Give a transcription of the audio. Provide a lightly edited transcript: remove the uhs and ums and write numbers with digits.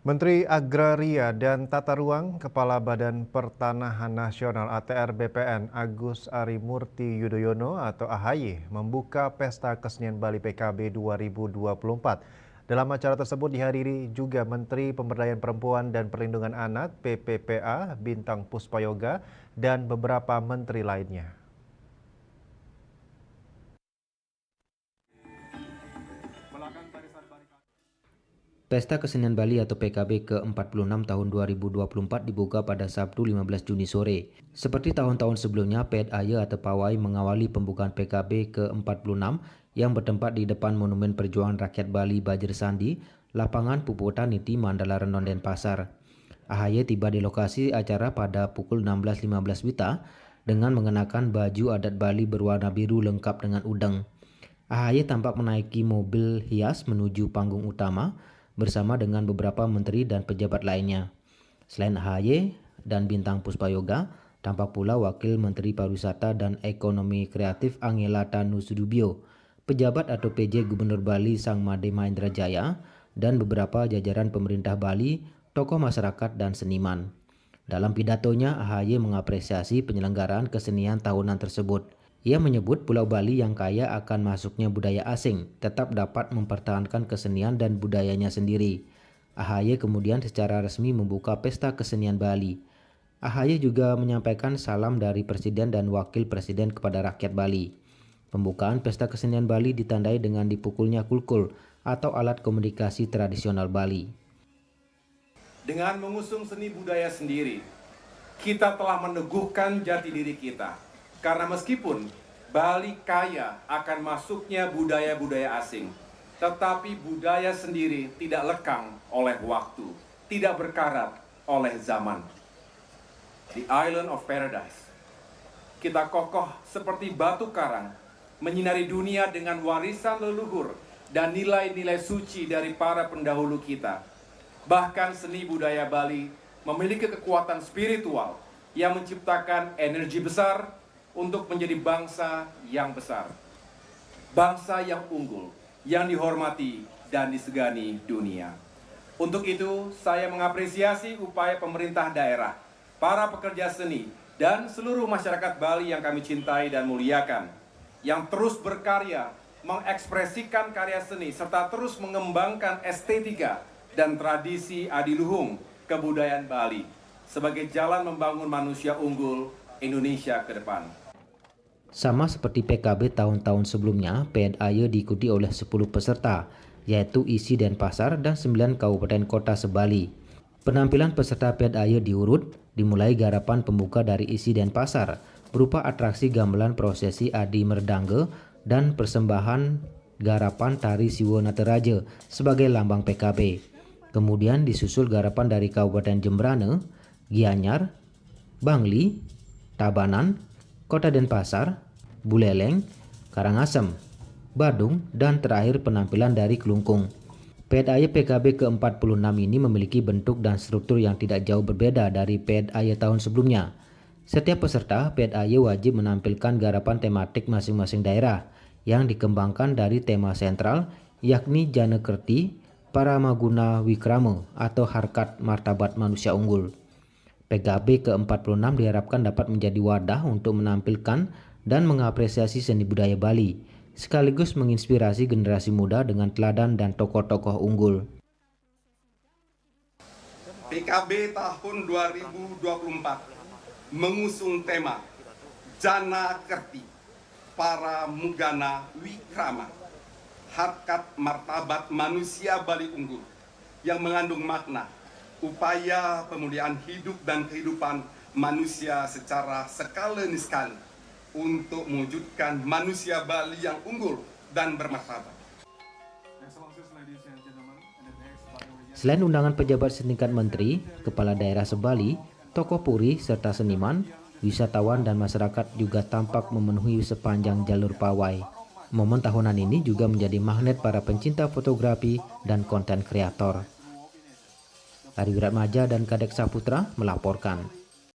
Menteri Agraria dan Tata Ruang, Kepala Badan Pertanahan Nasional (ATR) BPN Agus Harimurti Yudhoyono atau AHY membuka Pesta Kesenian Bali PKB 2024. Dalam acara tersebut dihadiri juga Menteri Pemberdayaan Perempuan dan Perlindungan Anak (PPPA) Bintang Puspayoga dan beberapa menteri lainnya. Pesta Kesenian Bali atau PKB ke-46 tahun 2024 dibuka pada Sabtu 15 Juni sore. Seperti tahun-tahun sebelumnya, PDAY atau Pawai mengawali pembukaan PKB ke-46 yang bertempat di depan Monumen Perjuangan Rakyat Bali Bajer Sandi, Lapangan Puputan Niti Mandala Renon Denpasar. AHY tiba di lokasi acara pada pukul 16.15 WITA dengan mengenakan baju adat Bali berwarna biru lengkap dengan udeng. AHY tampak menaiki mobil hias menuju panggung utama bersama dengan beberapa menteri dan pejabat lainnya. Selain AHY dan Bintang Puspayoga, tampak pula Wakil Menteri Pariwisata dan Ekonomi Kreatif Angela Tanusudibio, pejabat atau PJ Gubernur Bali Sang Made Mahendra Jaya, dan beberapa jajaran pemerintah Bali, tokoh masyarakat dan seniman. Dalam pidatonya, AHY mengapresiasi penyelenggaraan kesenian tahunan tersebut. Ia menyebut Pulau Bali yang kaya akan masuknya budaya asing tetap dapat mempertahankan kesenian dan budayanya sendiri. AHY kemudian secara resmi membuka Pesta Kesenian Bali. AHY juga menyampaikan salam dari Presiden dan Wakil Presiden kepada rakyat Bali. Pembukaan Pesta Kesenian Bali ditandai dengan dipukulnya kulkul atau alat komunikasi tradisional Bali. Dengan mengusung seni budaya sendiri, kita telah meneguhkan jati diri kita. Karena meskipun Bali kaya akan masuknya budaya-budaya asing, tetapi budaya sendiri tidak lekang oleh waktu, tidak berkarat oleh zaman. The Island of Paradise. Kita kokoh seperti batu karang, menyinari dunia dengan warisan leluhur dan nilai-nilai suci dari para pendahulu kita. Bahkan seni budaya Bali memiliki kekuatan spiritual yang menciptakan energi besar untuk menjadi bangsa yang besar, bangsa yang unggul, yang dihormati dan disegani dunia. Untuk itu, saya mengapresiasi upaya pemerintah daerah, para pekerja seni, dan seluruh masyarakat Bali yang kami cintai dan muliakan, yang terus berkarya, mengekspresikan karya seni, serta terus mengembangkan estetika dan tradisi adiluhung kebudayaan Bali sebagai jalan membangun manusia unggul Indonesia ke depan. Sama seperti PKB tahun-tahun sebelumnya, PDAY diikuti oleh 10 peserta, yaitu isi Denpasar dan 9 kabupaten kota sebali. Penampilan peserta PDAY diurut, dimulai garapan pembuka dari isi Denpasar, berupa atraksi gamelan prosesi Adi Merdangge dan persembahan garapan tari Siwo Nataraja sebagai lambang PKB. Kemudian disusul garapan dari Kabupaten Jembrane, Gianyar, Bangli, Tabanan, Kota Denpasar, Buleleng, Karangasem, Badung, dan terakhir penampilan dari Kelungkung. PDAY PKB ke-46 ini memiliki bentuk dan struktur yang tidak jauh berbeda dari PDAY tahun sebelumnya. Setiap peserta PDAY wajib menampilkan garapan tematik masing-masing daerah yang dikembangkan dari tema sentral, yakni Janekerti, Paramaguna Wikrama atau Harkat Martabat Manusia Unggul. PKB ke-46 diharapkan dapat menjadi wadah untuk menampilkan dan mengapresiasi seni budaya Bali, sekaligus menginspirasi generasi muda dengan teladan dan tokoh-tokoh unggul. PKB tahun 2024 mengusung tema Janekerti, Paramaguna Wikrama, Harkat Martabat Manusia Bali Unggul, yang mengandung makna upaya pemulihan hidup dan kehidupan manusia secara skala niskala untuk mewujudkan manusia Bali yang unggul dan bermartabat. Selain undangan pejabat setingkat menteri, kepala daerah sebali, tokoh puri, serta seniman, wisatawan dan masyarakat juga tampak memenuhi sepanjang jalur pawai. Momen tahunan ini juga menjadi magnet para pencinta fotografi dan konten kreator. Ari Wiratmaja dan Kadek Saputra melaporkan.